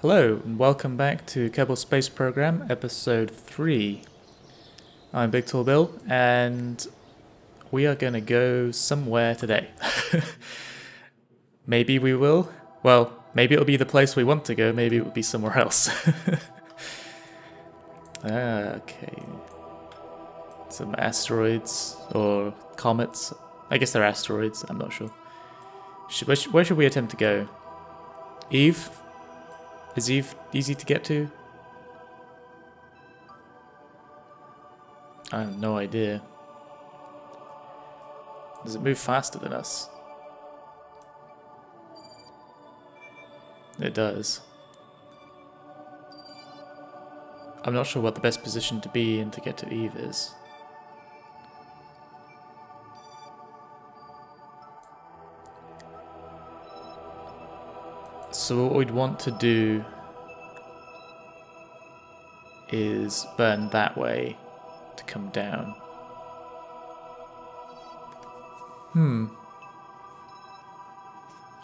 Hello, and welcome back to Kerbal Space Program, Episode 3. I'm Big Tall Bill, and we are going to go somewhere today. Maybe we will. Well, maybe it'll be the place we want to go, maybe it will be somewhere else. Okay. Some asteroids, or comets. I guess they're asteroids, I'm not sure. Where should we attempt to go? Eve? Is Eve easy to get to? I have no idea. Does it move faster than us? It does. I'm not sure what the best position to be in to get to Eve is. So what we'd want to do is burn that way to come down.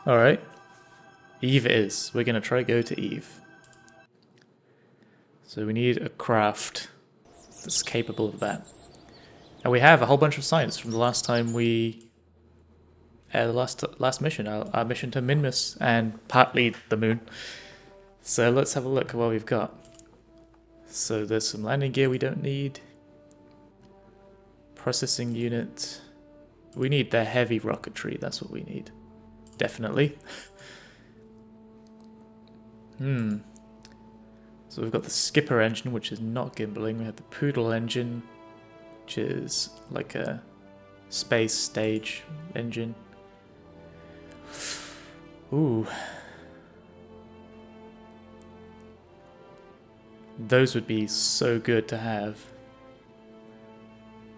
Alright. Eve it is. We're going to try go to Eve. So we need a craft that's capable of that. And we have a whole bunch of science from the last time we... the last mission, our mission to Minmus, and partly the moon. So let's have a look at what we've got. So there's some landing gear we don't need. Processing unit. We need the heavy rocketry, that's what we need. Definitely. So we've got the skipper engine, which is not gimbaling. We have the poodle engine, which is like a space stage engine. Ooh. Those would be so good to have.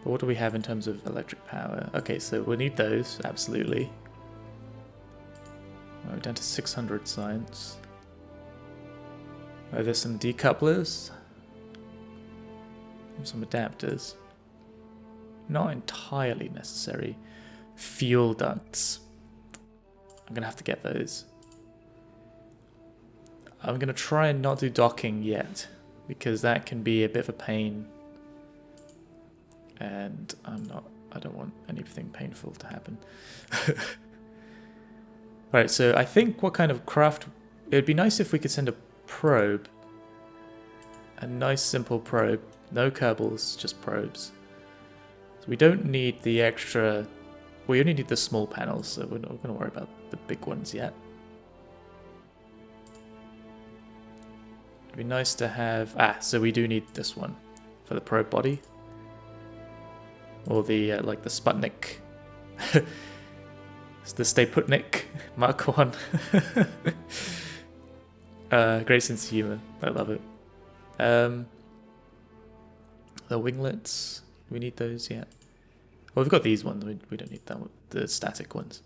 But what do we have in terms of electric power? Okay, so we'll need those, absolutely. We're down to 600 science. Oh, there's some decouplers. Some adapters. Not entirely necessary. Fuel ducts. I'm going to have to get those. I'm going to try and not do docking yet, because that can be a bit of a pain. And I don't want anything painful to happen. Right, so I think what kind of craft... It would be nice if we could send a probe. A nice simple probe. No Kerbals, just probes. So we don't need the extra... We only need the small panels, so we're not going to worry about the big ones yet. It'd be nice to have... so we do need this one for the probe body. Or the, like the Sputnik. It's the Stay Putnik Mark 1. Great sense of humor. I love it. The winglets. We need those yet. Well, we've got these ones. We don't need that one, the static ones.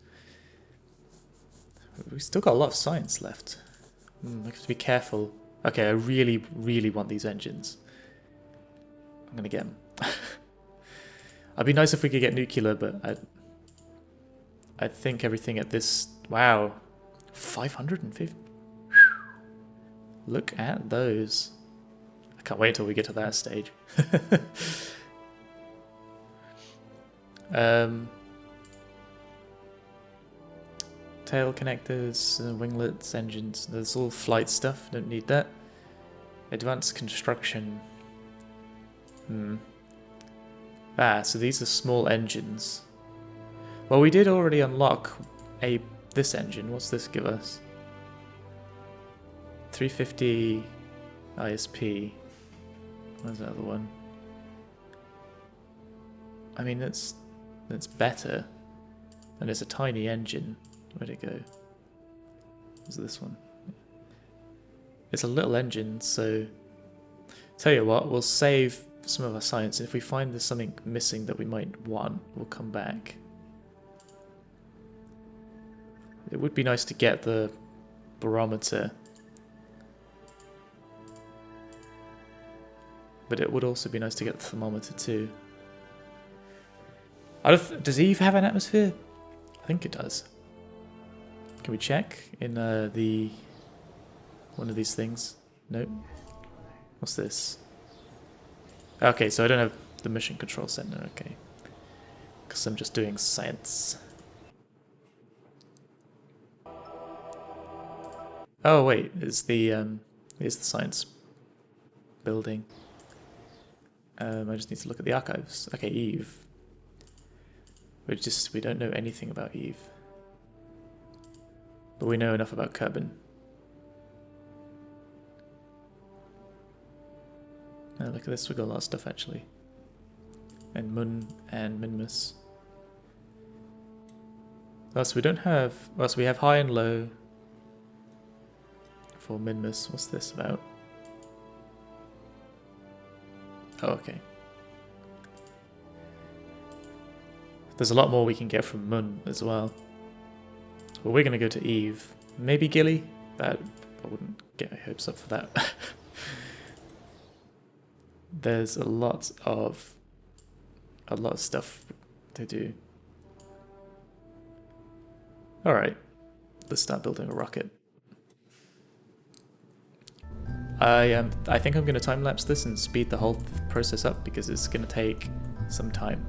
We've still got a lot of science left. I have to be careful. Okay, I really, really want these engines. I'm going to get them. It'd be nice if we could get nuclear, but I think everything at this... Wow. 550. Look at those. I can't wait until we get to that stage. Tail connectors, winglets, engines. There's all flight stuff. Don't need that. Advanced construction. So these are small engines. Well, we did already unlock this engine. What's this give us? 350 ISP. Where's the other one? I mean, it's better. And it's a tiny engine. Where'd it go? What's this one? It's a little engine, so... Tell you what, we'll save some of our science. If we find there's something missing that we might want, we'll come back. It would be nice to get the barometer. But it would also be nice to get the thermometer too. Does Eve have an atmosphere? I think it does. Can we check in the one of these things. Nope. What's this? Okay, so I don't have the mission control center, okay. Because I'm just doing science. Oh wait, is the science building. I just need to look at the archives. Okay, Eve. We don't know anything about Eve. But we know enough about Kerbin. Oh, look at this, we got a lot of stuff actually. And Mun and Minmus. So we don't have, well, so we have high and low for Minmus. What's this about? Oh, okay. There's a lot more we can get from Mun as well. Well, we're going to go to Eve. Maybe Gilly? I wouldn't get my hopes up for that. There's a lot of stuff to do. Alright, let's start building a rocket. I think I'm going to time-lapse this and speed the whole process up because it's going to take some time.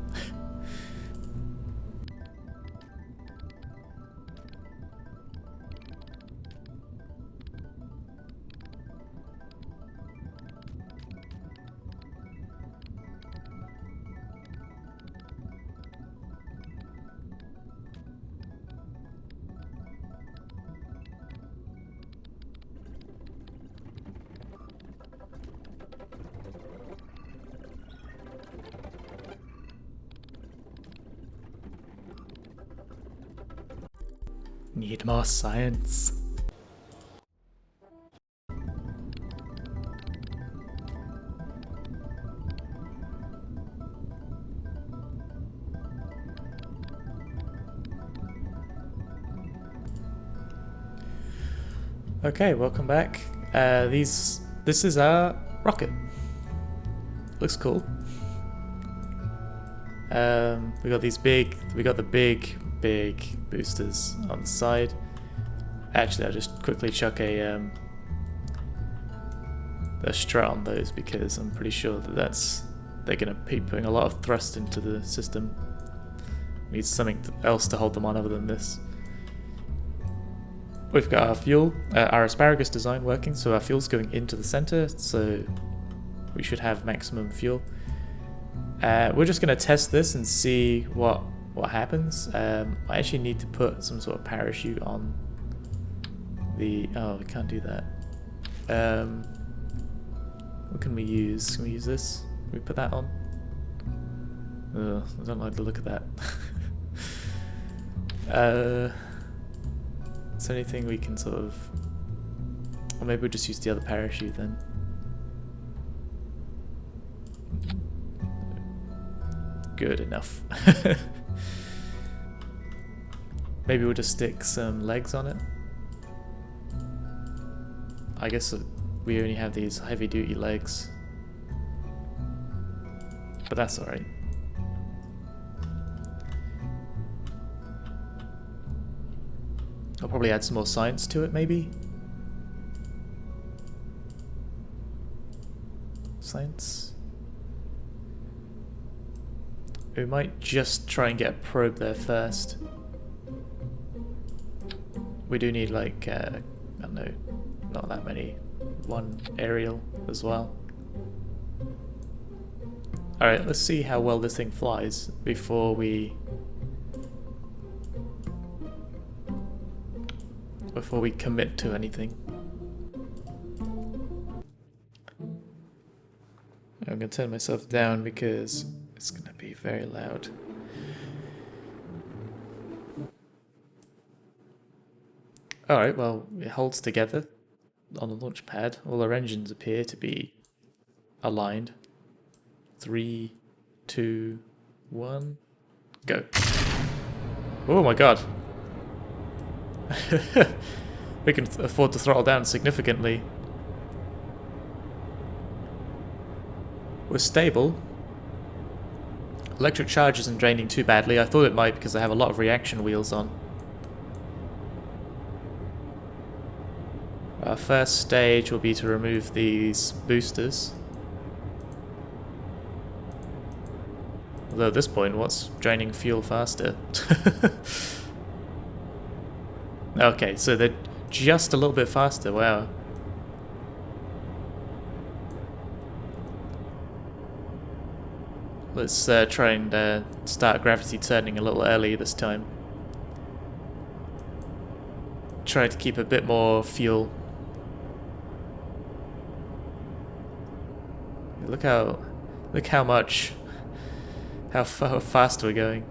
Need more science. Okay, welcome back. This is our rocket. Looks cool. We got the big boosters on the side. Actually, I'll just quickly chuck a strut on those because I'm pretty sure that they're going to be putting a lot of thrust into the system. Needs something else to hold them on other than this. We've got our fuel, our asparagus design working, so our fuel's going into the center, so we should have maximum fuel. We're just going to test this and see what happens. I actually need to put some sort of parachute on the... Oh, we can't do that. What can we use? Can we use this? Can we put that on? Ugh, I don't like the look of that. Is there anything we can sort of... Or maybe we'll just use the other parachute then. Good enough. Maybe we'll just stick some legs on it. I guess we only have these heavy duty legs. But that's alright. I'll probably add some more science to it, maybe? Science? We might just try and get a probe there first. We do need like, I don't know, not that many. One aerial as well. Alright, let's see how well this thing flies before we commit to anything. I'm gonna turn myself down because it's gonna be very loud. Alright, well, it holds together on the launch pad. All our engines appear to be aligned. 3, 2, 1, go. Oh my god. We can afford to throttle down significantly. We're stable. Electric charge isn't draining too badly. I thought it might because I have a lot of reaction wheels on. Our first stage will be to remove these boosters. Although at this point, what's draining fuel faster? Okay, so they're just a little bit faster, wow. Let's try and start gravity turning a little early this time. Try to keep a bit more fuel. Look how much, how fast we're going.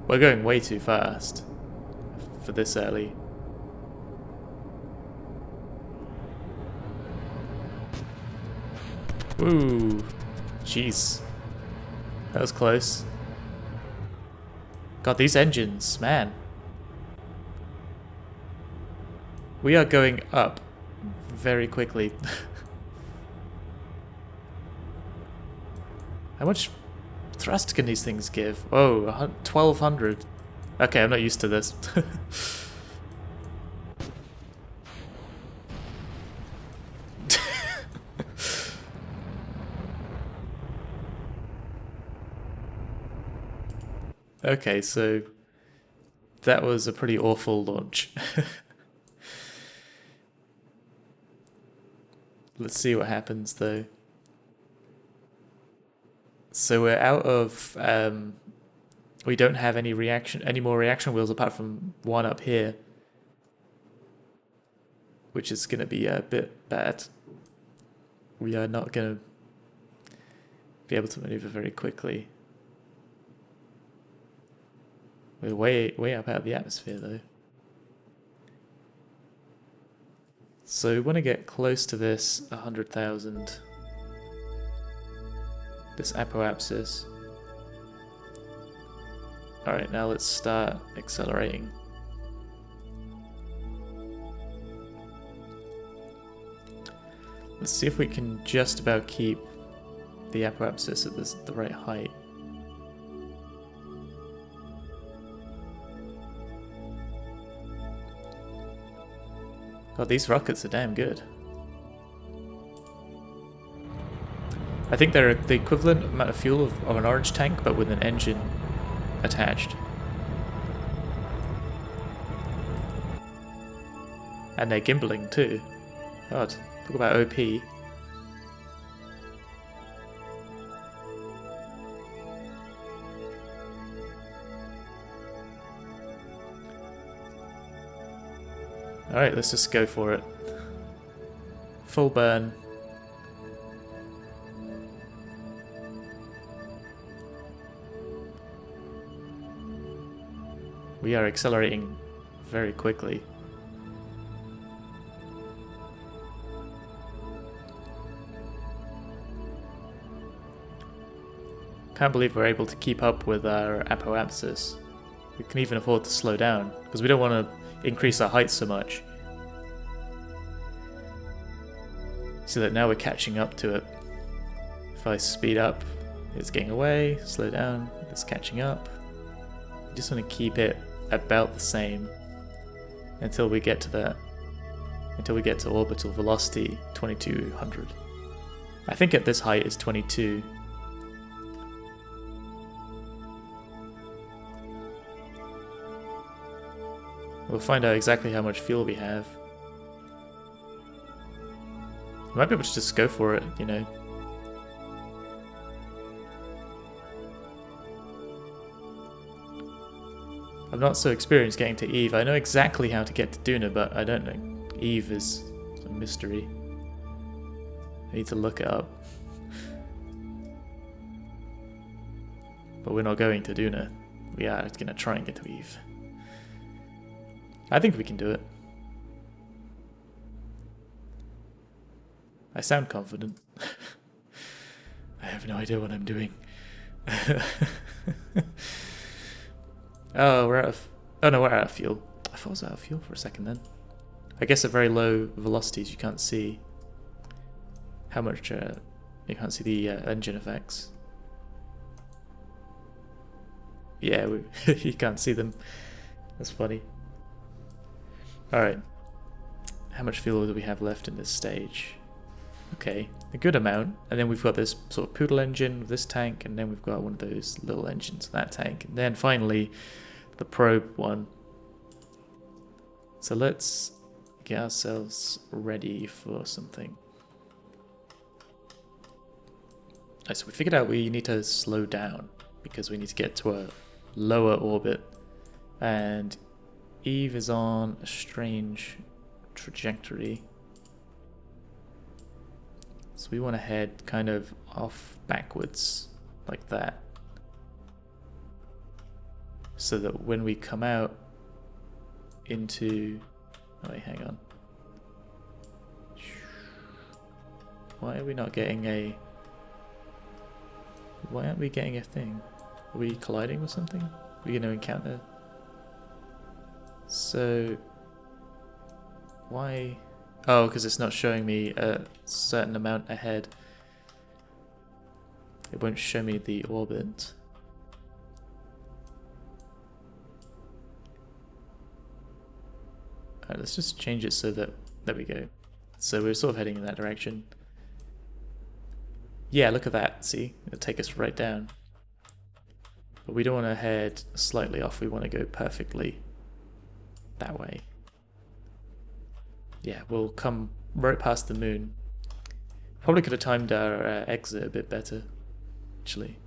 We're going way too fast for this early. Ooh, jeez, that was close. God, these engines, man. We are going up very quickly. How much thrust can these things give? Oh, 1200. Okay, I'm not used to this. Okay, so that was a pretty awful launch. Let's see what happens though. So we're out of we don't have any more reaction wheels apart from one up here, which is gonna be a bit bad. We are not gonna be able to maneuver very quickly. We're way up out of the atmosphere though. So we want to get close to this 100,000. This apoapsis. Alright, now let's start accelerating. Let's see if we can just about keep the apoapsis at the right height. God, these rockets are damn good. I think they're the equivalent amount of fuel of an orange tank, but with an engine attached. And they're gimbaling too. God, talk about OP. Alright, let's just go for it. Full burn. We are accelerating very quickly. Can't believe we're able to keep up with our apoapsis. We can even afford to slow down, because we don't want to increase our height so much. So that now we're catching up to it. If I speed up, it's getting away, slow down, it's catching up. I just want to keep it about the same until we get to that, until we get to orbital velocity 2200. I think at this height is 22. We'll find out exactly how much fuel we have. We might be able to just go for it, you know. I'm not so experienced getting to Eve. I know exactly how to get to Duna, but I don't know. Eve is a mystery. I need to look it up. But we're not going to Duna. We are going to try and get to Eve. I think we can do it. I sound confident. I have no idea what I'm doing. Oh, we're out of... Oh no, we're out of fuel. I thought I was out of fuel for a second then. I guess at very low velocities you can't see how much... you can't see the engine effects. Yeah, you can't see them. That's funny. Alright. how much fuel do we have left in this stage? Okay, a good amount. And then we've got this sort of poodle engine with this tank, and then we've got one of those little engines, that tank. And then finally, the probe one. So let's get ourselves ready for something. Right, so we figured out we need to slow down because we need to get to a lower orbit. And Eve is on a strange trajectory. So we want to head kind of off backwards like that. So that when we come out into... Oh wait, hang on. Why are we not getting a... Why aren't we getting a thing? Are we colliding with something? Are we going to encounter... So... Why... Oh, because it's not showing me a certain amount ahead. It won't show me the orbit. Alright, let's just change it so that... There we go. So we're sort of heading in that direction. Yeah, look at that. See? It'll take us right down. But we don't want to head slightly off. We want to go perfectly that way. Yeah, we'll come right past the moon. Probably could have timed our exit a bit better, actually.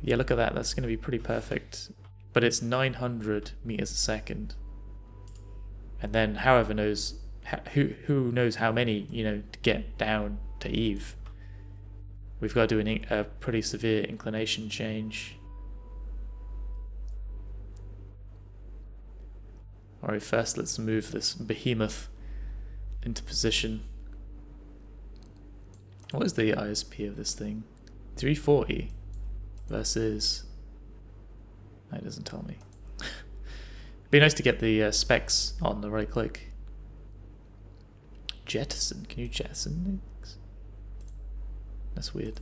Yeah, look at that. That's going to be pretty perfect. But it's 900 meters a second. And then, however knows, who knows how many, you know, to get down to Eve. We've got to do a pretty severe inclination change. Alright, first let's move this behemoth into position. What is the ISP of this thing? 340 versus... That doesn't tell me. It'd be nice to get the specs on the right click. Jettison. Can you jettison things? That's weird.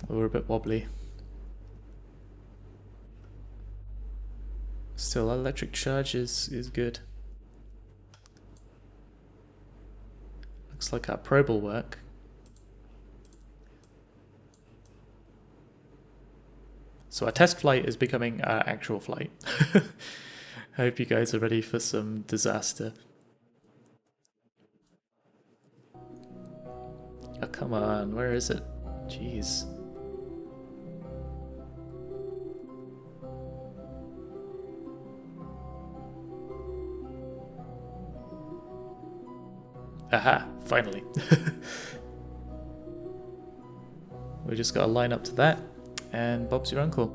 We're a bit wobbly. Still, electric charge is good. Looks like our probe will work. So our test flight is becoming our actual flight. I hope you guys are ready for some disaster. Oh, come on, where is it? Jeez. Aha, finally. We just got to line up to that, and Bob's your uncle.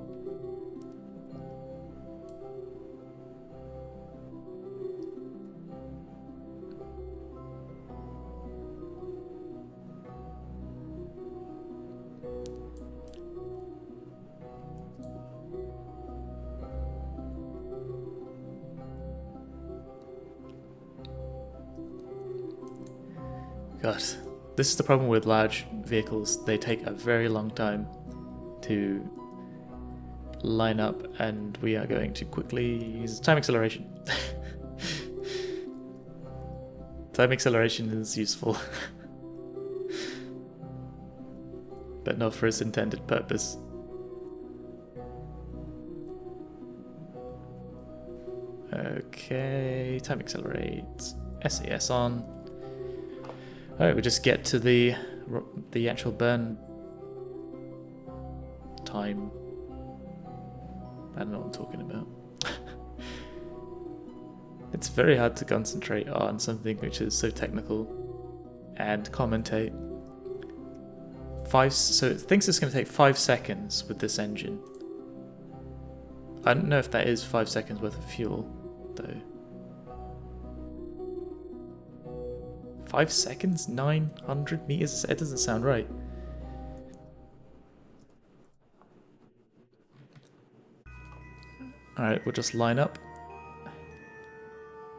God, this is the problem with large vehicles. They take a very long time to line up, and we are going to quickly use time acceleration. Time acceleration is useful, but not for its intended purpose. Okay, time accelerate. SAS on. Alright, we just get to the actual burn time. I don't know what I'm talking about. It's very hard to concentrate on something which is so technical and commentate. So it thinks it's going to take 5 seconds with this engine. I don't know if that is 5 seconds worth of fuel, though. 5 seconds? 900 meters? It doesn't sound right. Alright, we'll just line up.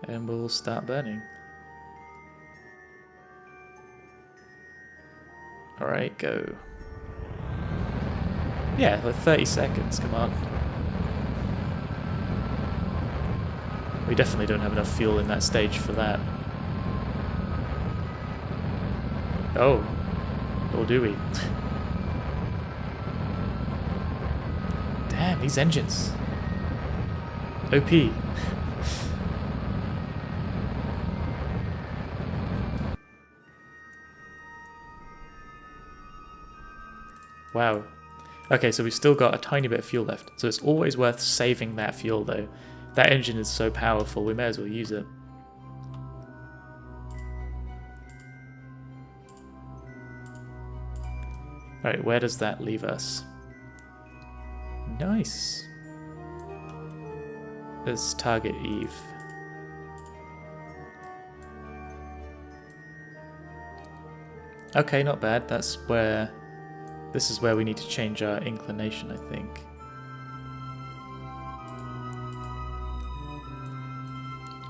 And we'll start burning. Alright, go. Yeah, like 30 seconds, come on. We definitely don't have enough fuel in that stage for that. Oh. Or do we? Damn, these engines. OP. Wow. Okay, so we've still got a tiny bit of fuel left. So it's always worth saving that fuel though. That engine is so powerful, we may as well use it. Alright, where does that leave us? Nice. Let's target Eve. Okay, not bad. That's where... This is where we need to change our inclination, I think.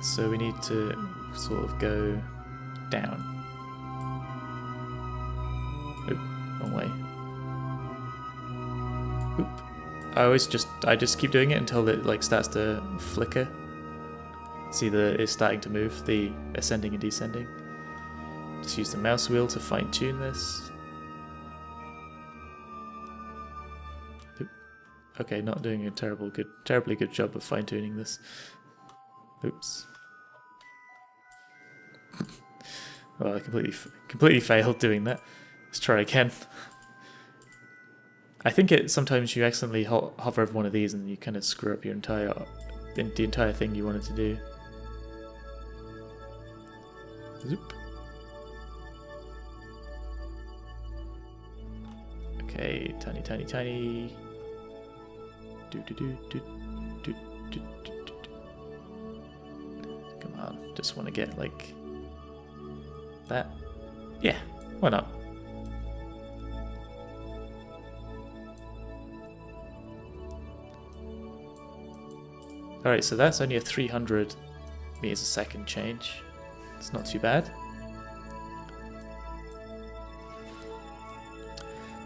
So we need to sort of go down. Oop, wrong way. Oop. I just keep doing it until it like starts to flicker. See that it's starting to move, the ascending and descending. Just use the mouse wheel to fine tune this. Oop. Okay, not doing a terribly good job of fine tuning this. Oops. Well, I completely failed doing that. Let's try again. I think sometimes you accidentally hover over one of these and you kind of screw up your the entire thing you wanted to do. Zoop. Okay, tiny. Come on, just want to get like that. Yeah, why not? Alright, so that's only a 300 meters a second change. It's not too bad.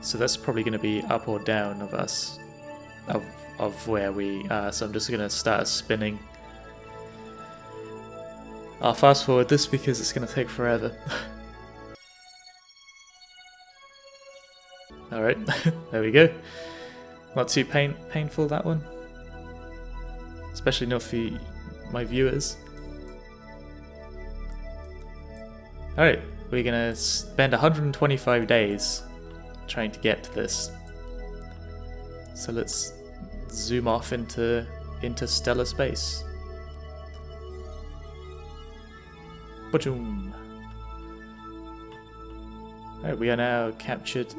So that's probably going to be up or down of us, of where we are. So I'm just going to start spinning. I'll fast forward this because it's going to take forever. Alright, there we go. Not too painful, that one. Especially not for my viewers. Alright, we're gonna spend 125 days trying to get to this. So let's zoom off into interstellar space. Boom. Alright, we are now captured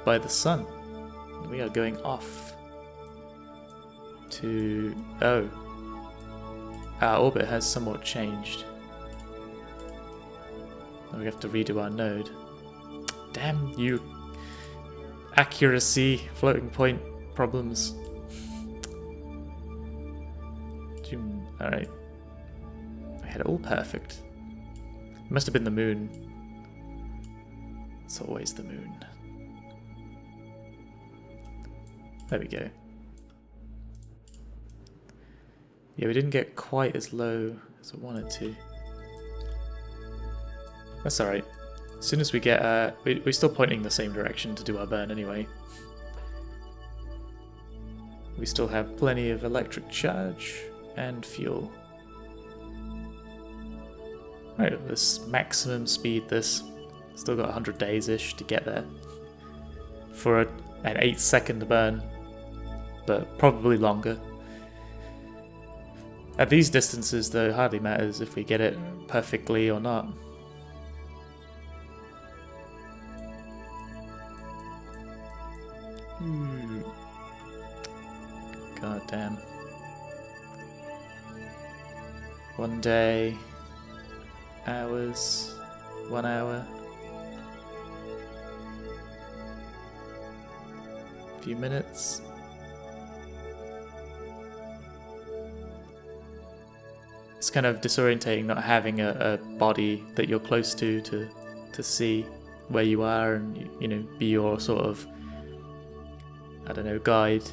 by the sun. We are going off to... Oh. Our orbit has somewhat changed. We have to redo our node. Damn you. Accuracy, floating point problems. Alright. I had it all perfect. It must have been the moon. It's always the moon. There we go. Yeah, we didn't get quite as low as I wanted to. That's alright. As soon as we get... we're still pointing the same direction to do our burn anyway. We still have plenty of electric charge and fuel. Right, let's maximum speed this. Still got 100 days-ish to get there. For an 8-second burn. But probably longer. At these distances, though, it hardly matters if we get it perfectly or not. God damn. 1 day, hours, 1 hour, few minutes. It's kind of disorientating not having a body that you're close to see where you are and, you know, be your sort of, I don't know, guide.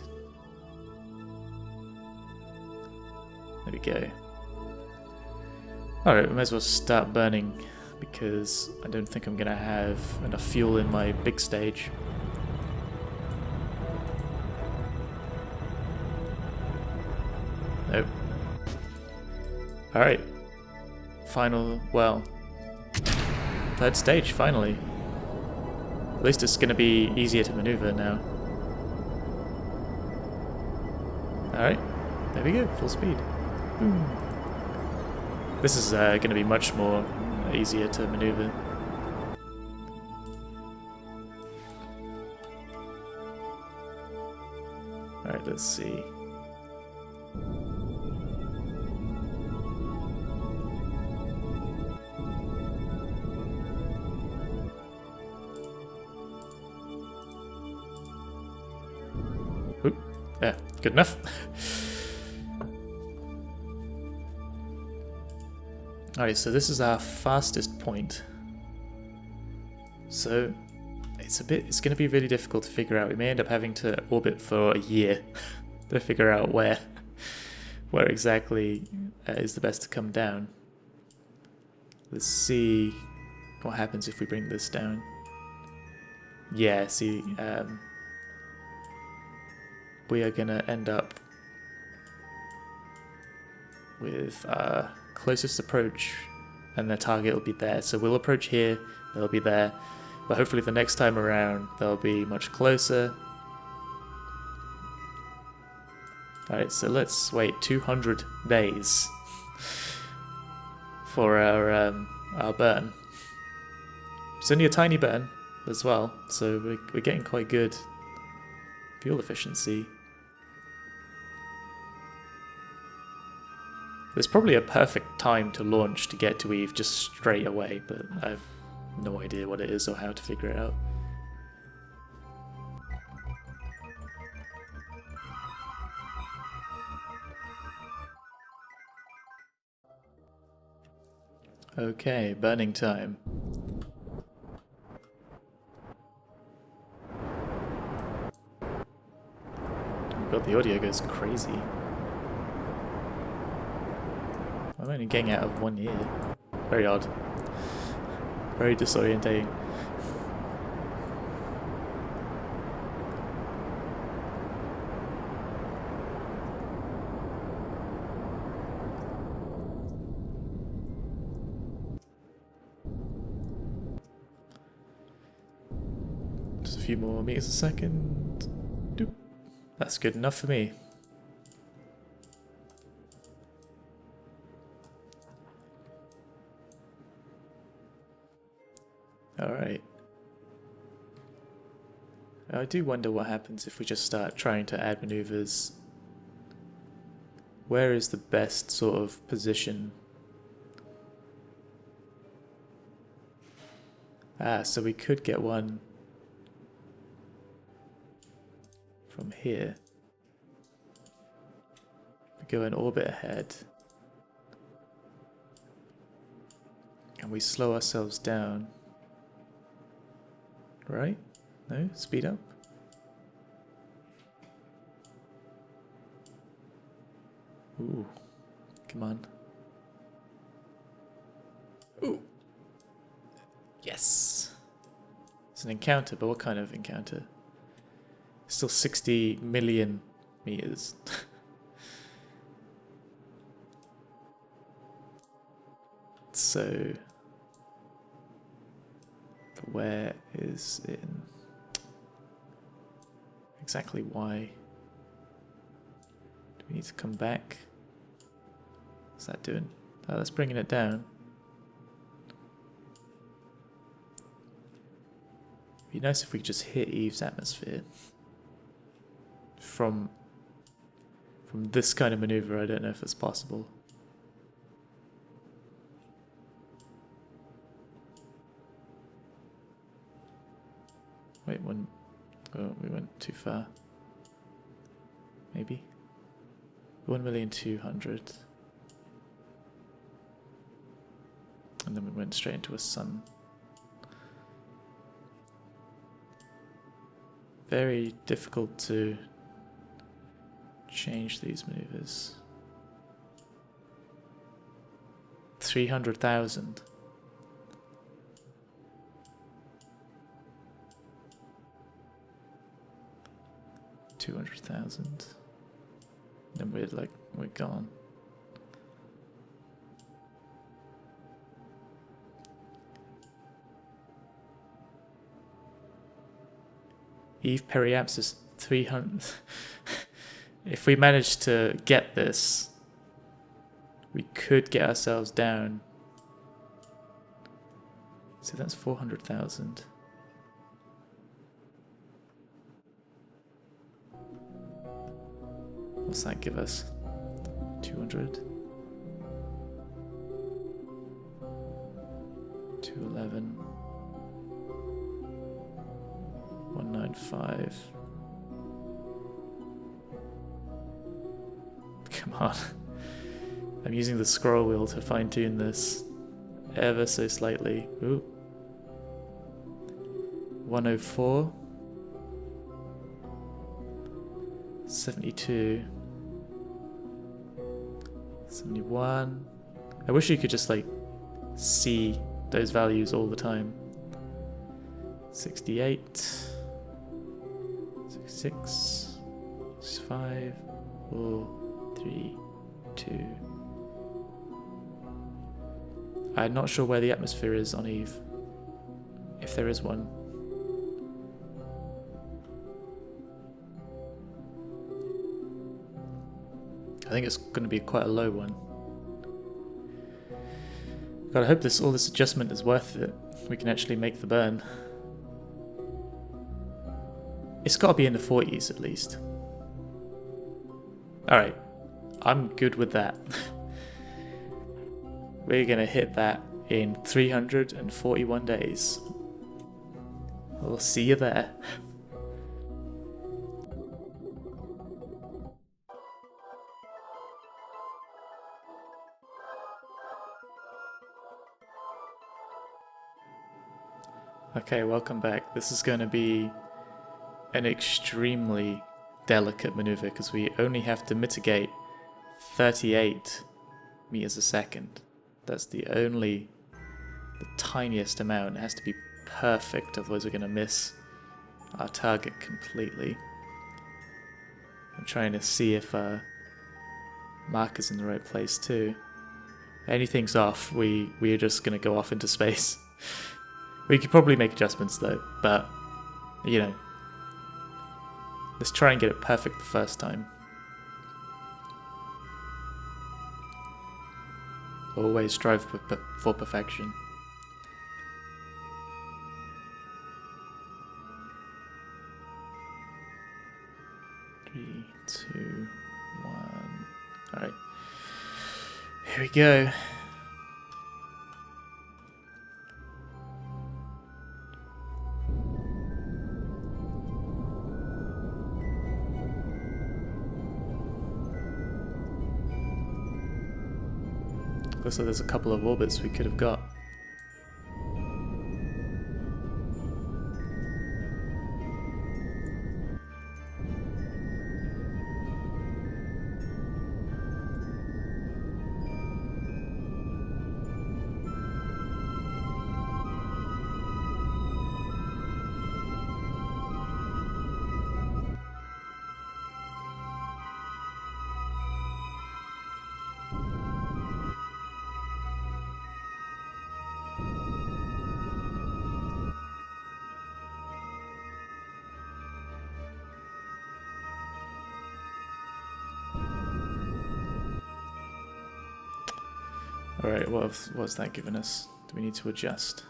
There we go. Alright, we might as well start burning because I don't think I'm gonna have enough fuel in my big stage. Nope. Alright. Final, well, third stage, finally. At least it's gonna be easier to maneuver now. Alright, there we go, full speed. Boom. This is gonna be much more easier to maneuver. Alright, let's see. Oop. Yeah, good enough. Alright, so this is our fastest point. So it's gonna be really difficult to figure out. We may end up having to orbit for a year to figure out where exactly is the best to come down. Let's see what happens if we bring this down. Yeah, see, we are gonna end up with our closest approach, and their target will be there. So we'll approach here, they'll be there, but hopefully the next time around they'll be much closer. Alright, so let's wait 200 days for our burn. It's only a tiny burn as well, so we're getting quite good fuel efficiency. There's probably a perfect time to launch to get to Eve just straight away, but I have no idea what it is or how to figure it out. Okay, burning time. Oh god, the audio goes crazy. I'm only getting out of one ear. Very odd. Very disorientating. Just a few more meters a second. Doop. That's good enough for me. Alright. I do wonder what happens if we just start trying to add maneuvers. Where is the best sort of position? Ah, so we could get one from here. We go in orbit ahead. And we slow ourselves down. Right? No? Speed up? Ooh. Come on. Ooh. Yes. It's an encounter, but what kind of encounter? Still 60 million meters. So... where is it? Exactly why? Do we need to come back? What's that doing? Oh, that's bringing it down. It'd be nice if we could just hit Eve's atmosphere. From this kind of maneuver, I don't know if it's possible. Wait, oh, we went too far. Maybe? 1,200,000. And then we went straight into a sun. Very difficult to change these maneuvers. 300,000. $200,000. Then we're gone. Eve Periapsis 300. If we manage to get this, we could get ourselves down. So that's 400,000. What's that give us? 200. 211. 195. Come on. I'm using the scroll wheel to fine tune this ever so slightly. Ooh. 104. 72. 71. I wish you could just like see those values all the time. 68. 66. 65. 4. 3. 2. I'm not sure where the atmosphere is on Eve, if there is one. I think it's going to be quite a low one. God, I hope all this adjustment is worth it. We can actually make the burn. It's got to be in the 40s at least. Alright, I'm good with that. We're going to hit that in 341 days. We'll see you there. Okay, welcome back. This is going to be an extremely delicate maneuver because we only have to mitigate 38 meters a second. That's the tiniest amount. It has to be perfect, otherwise we're going to miss our target completely. I'm trying to see if marker's in the right place too. Anything's off, we are just going to go off into space. We could probably make adjustments though, but you know, let's try and get it perfect the first time. Always strive for perfection. Three, two, one. Alright. Here we go. Looks like there's a couple of orbits we could have got. Alright, what's that giving us? Do we need to adjust?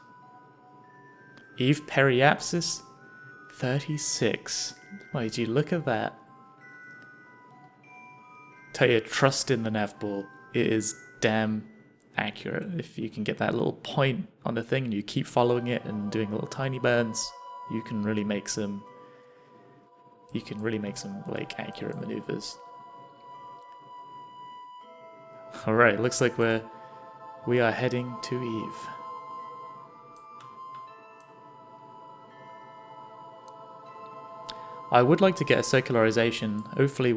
Eve Periapsis 36. My gee, look at that. Tell you, trust in the nav ball. It is damn accurate. If you can get that little point on the thing and you keep following it and doing little tiny burns, you can really make some like accurate maneuvers. Alright, looks like we are heading to Eve. I would like to get a circularization. Hopefully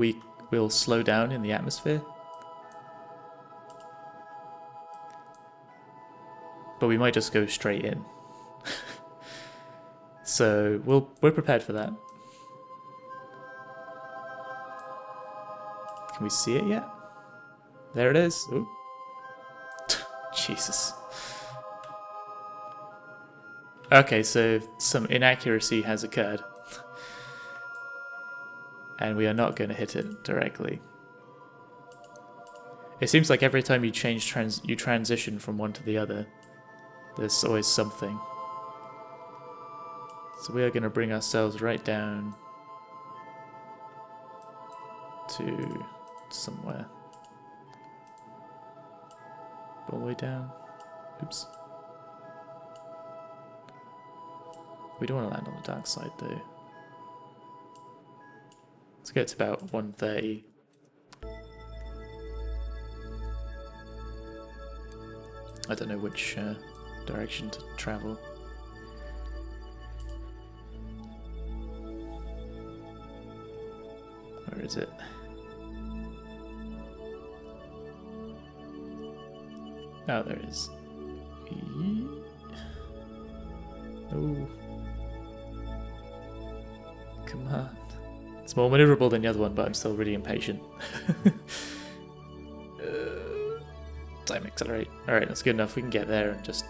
we'll slow down in the atmosphere. but we might just go straight in. So we're prepared for that. Can we see it yet? There it is. Ooh. Jesus. Okay, so some inaccuracy has occurred. And we are not going to hit it directly. It seems like every time you change you transition from one to the other, there's always something. So we are going to bring ourselves right down to somewhere. All the way down. Oops. We don't want to land on the dark side though. Let's get to about 130. I don't know which direction to travel. Where is it? Oh, there it is. Oh. Come on. It's more maneuverable than the other one, but I'm still really impatient. Time accelerate. Alright, that's good enough. We can get there and just...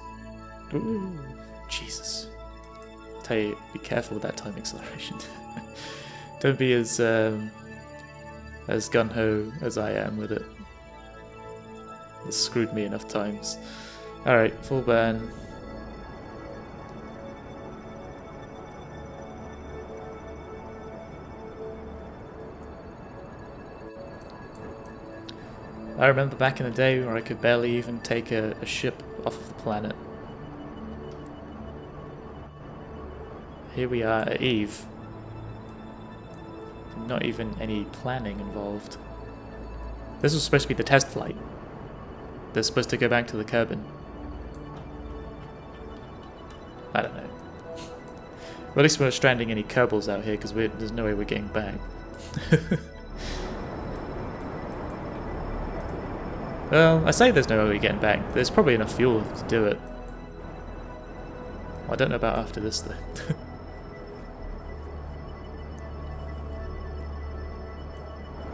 Ooh, Jesus. Tell you, be careful with that time acceleration. Don't be as gun-ho as I am with it. It's screwed me enough times. Alright, full burn. I remember back in the day where I could barely even take a ship off of the planet. Here we are at Eve. Not even any planning involved. This was supposed to be the test flight. They're supposed to go back to the Kerbin. I don't know. Well, at least we're not stranding any Kerbals out here because there's no way we're getting back. Well, I say there's no way we're getting back. There's probably enough fuel to do it. Well, I don't know about after this though.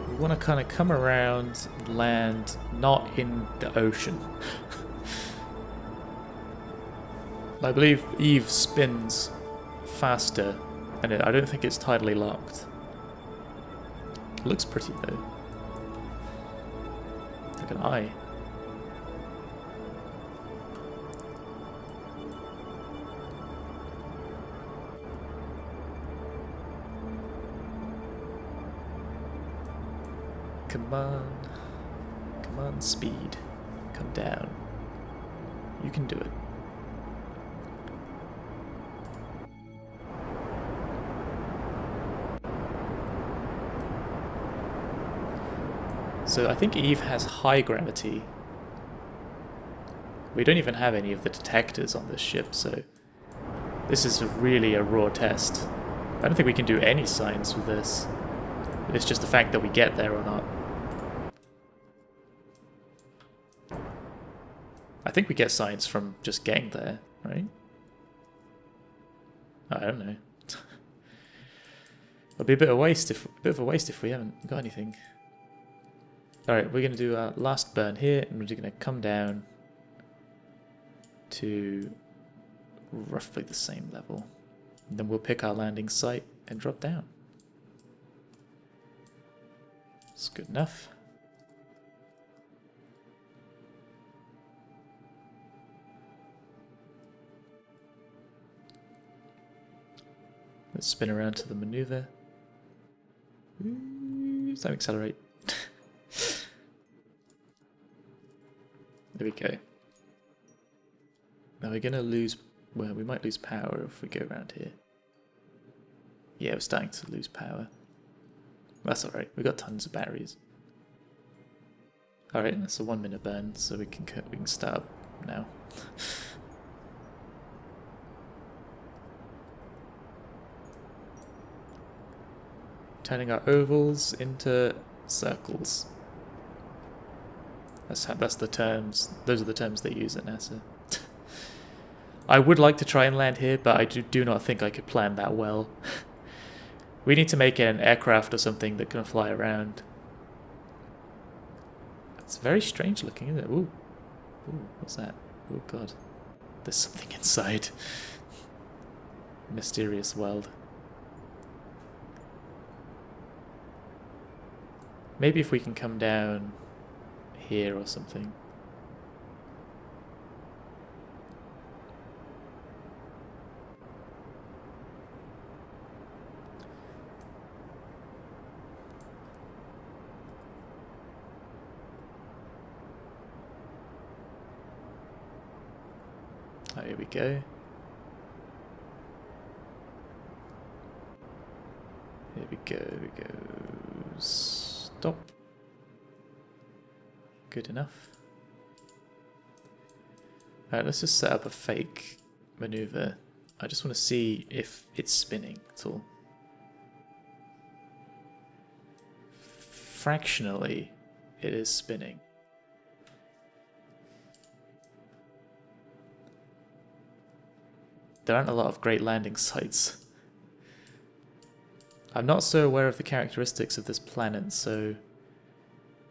We want to kind of come around and land not in the ocean. I believe Eve spins faster, and I don't think it's tidally locked. It looks pretty though. Like an eye. Come on. Come on, speed. Come down. You can do it. So I think Eve has high gravity. We don't even have any of the detectors on this ship, so this is really a raw test. I don't think we can do any science with this. It's just the fact that we get there or not. I think we get science from just getting there, right? I don't know. It'll be a bit of a waste if we haven't got anything. Alright, we're going to do our last burn here, and we're just going to come down to roughly the same level. And then we'll pick our landing site and drop down. It's good enough. Let's spin around to the maneuver. Ooh, time accelerate. There we go. Now we're going to lose... Well, we might lose power if we go around here. Yeah, we're starting to lose power. That's alright, we've got tons of batteries. Alright, that's a 1 minute burn, so we can start up now. Turning our ovals into circles. That's the terms. Those are the terms they use at NASA. I would like to try and land here, but I do not think I could plan that well. We need to make it an aircraft or something that can fly around. It's very strange looking, isn't it? Ooh. Ooh, what's that? Oh god. There's something inside. Mysterious world. Maybe if we can come down here or something. Oh, here we go. Here we go, here we go. Stop. Good enough. Alright, let's just set up a fake maneuver. I just want to see if it's spinning at all. Fractionally, it is spinning. There aren't a lot of great landing sites. I'm not so aware of the characteristics of this planet, so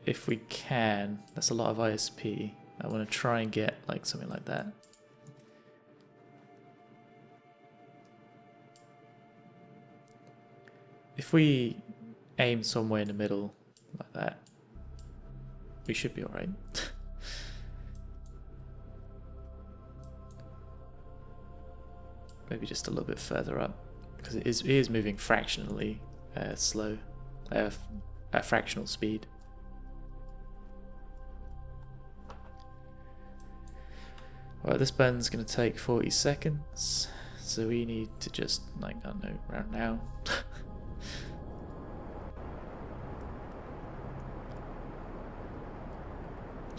if we can, that's a lot of ISP. I want to try and get like something like that. If we aim somewhere in the middle like that, we should be alright. Maybe just a little bit further up, because it is moving fractionally slow, at fractional speed. Right, this burn's going to take 40 seconds, so we need to just, like, I don't know, around now.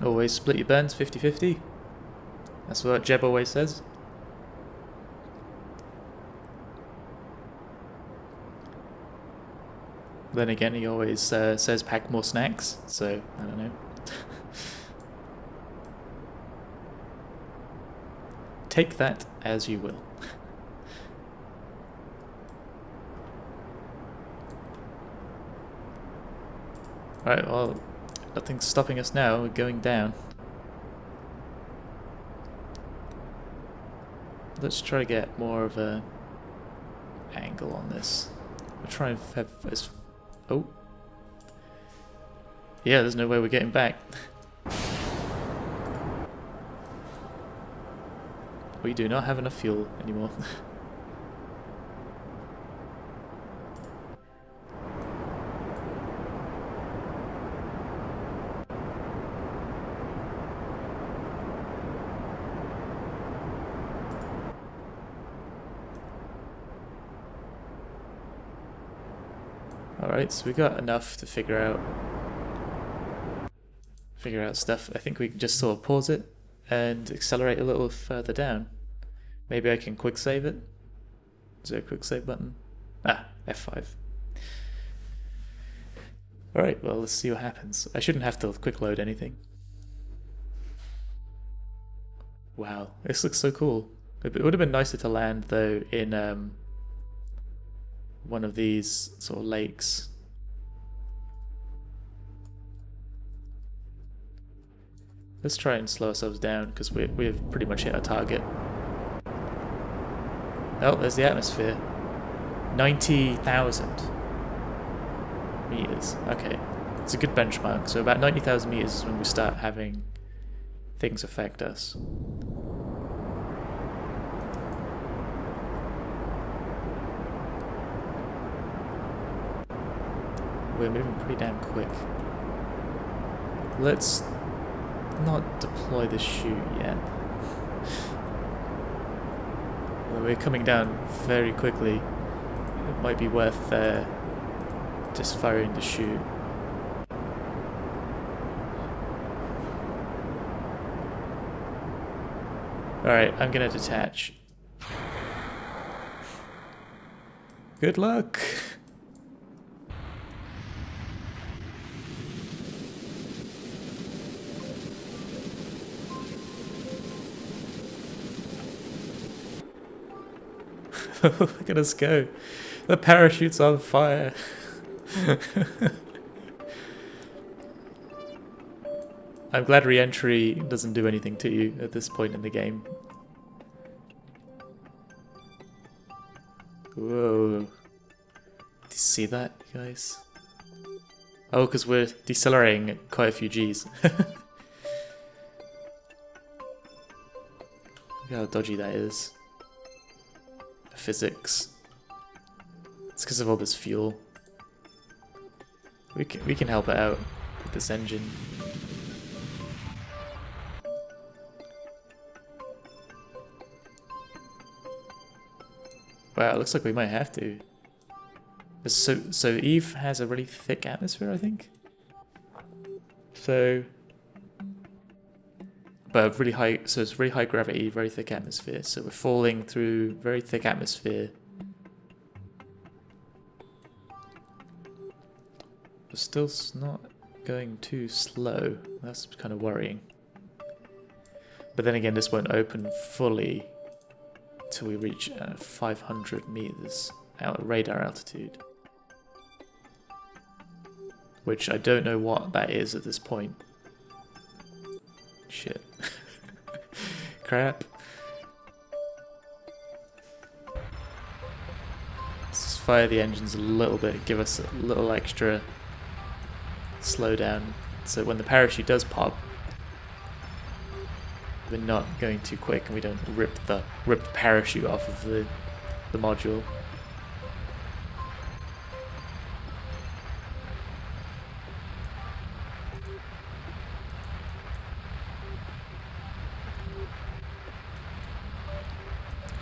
Always split your burns 50-50. That's what Jeb always says. Then again, he always says pack more snacks, so I don't know. Take that as you will. Right, well, nothing's stopping us now, we're going down. Let's try to get more of a angle on this. We'll try and have as... Oh. Yeah, there's no way we're getting back. We do not have enough fuel anymore. Alright, so we got enough to figure out stuff. I think we can just sort of pause it and accelerate a little further down. Maybe I can quick save it. Is there a quick save button? Ah, F5. Alright, well, let's see what happens. I shouldn't have to quick load anything. Wow, this looks so cool. It would have been nicer to land, though, in one of these sort of lakes. Let's try and slow ourselves down, because we've pretty much hit our target. Oh, there's the atmosphere. 90,000 meters. Okay, it's a good benchmark. So about 90,000 meters is when we start having things affect us. We're moving pretty damn quick. Let's not deploy the chute yet. We're coming down very quickly. It might be worth just firing the chute. Alright, I'm gonna detach. Good luck! Look at us go. The parachute's on fire. I'm glad re-entry doesn't do anything to you at this point in the game. Whoa. Did you see that, guys? Oh, because we're decelerating at quite a few Gs. Look how dodgy that is. The physics. It's because of all this fuel. We can help it out with this engine. Wow, it looks like we might have to. So Eve has a really thick atmosphere, I think. So, but really high. So it's really high gravity, very thick atmosphere. So we're falling through very thick atmosphere. We're still not going too slow. That's kind of worrying. But then again, this won't open fully till we reach 500 meters out radar altitude, which I don't know what that is at this point. Shit. Crap. Let's just fire the engines a little bit, give us a little extra slowdown, so when the parachute does pop, we're not going too quick and we don't rip the parachute off of the module.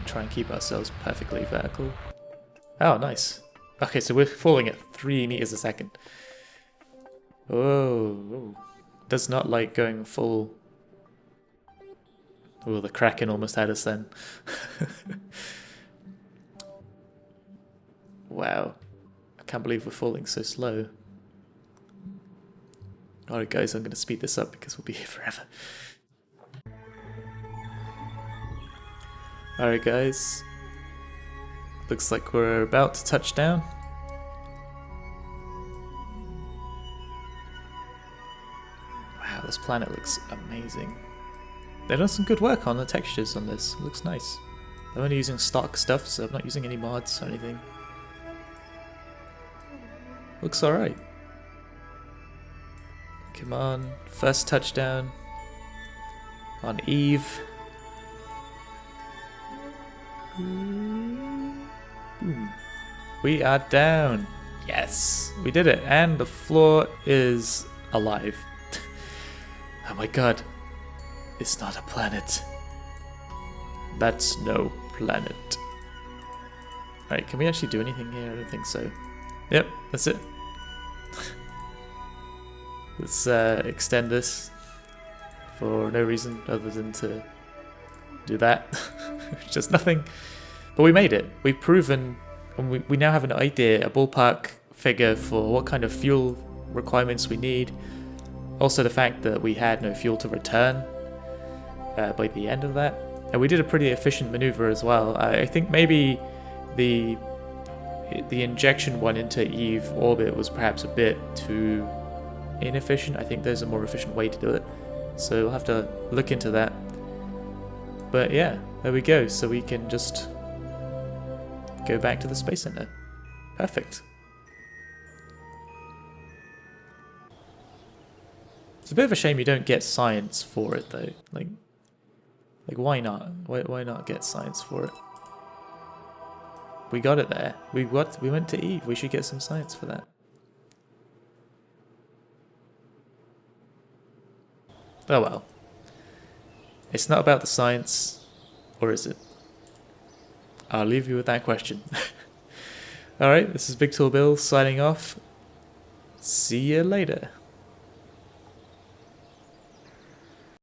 Try and keep ourselves perfectly vertical. Oh, nice. Okay, so we're falling at 3 meters a second. Oh, does not like going full. Oh, the Kraken almost had us then. Wow. I can't believe we're falling so slow. Alright guys, I'm going to speed this up because we'll be here forever. Alright guys. Looks like we're about to touch down. Wow, this planet looks amazing. They've done some good work on the textures on this. It looks nice. I'm only using stock stuff, so I'm not using any mods or anything. Looks alright. Come on, first touchdown on Eve. We are down. Yes, we did it, and the floor is alive. Oh my god. It's not a planet. That's no planet. Alright, can we actually do anything here? I don't think so. Yep, that's it. Let's extend this for no reason other than to do that. Just nothing. But we made it. We've proven, and we now have an idea, a ballpark figure for what kind of fuel requirements we need. Also the fact that we had no fuel to return by the end of that. And we did a pretty efficient maneuver as well. I think maybe the injection one into Eve orbit was perhaps a bit too inefficient. I think there's a more efficient way to do it. So we'll have to look into that. But yeah, there we go. So we can just go back to the Space Center. Perfect. It's a bit of a shame you don't get science for it though. Like why not? Why not get science for it? We got it there. We went to Eve. We should get some science for that. Oh well. It's not about the science, or is it? I'll leave you with that question. Alright, this is Big Tall Bill signing off. See you later.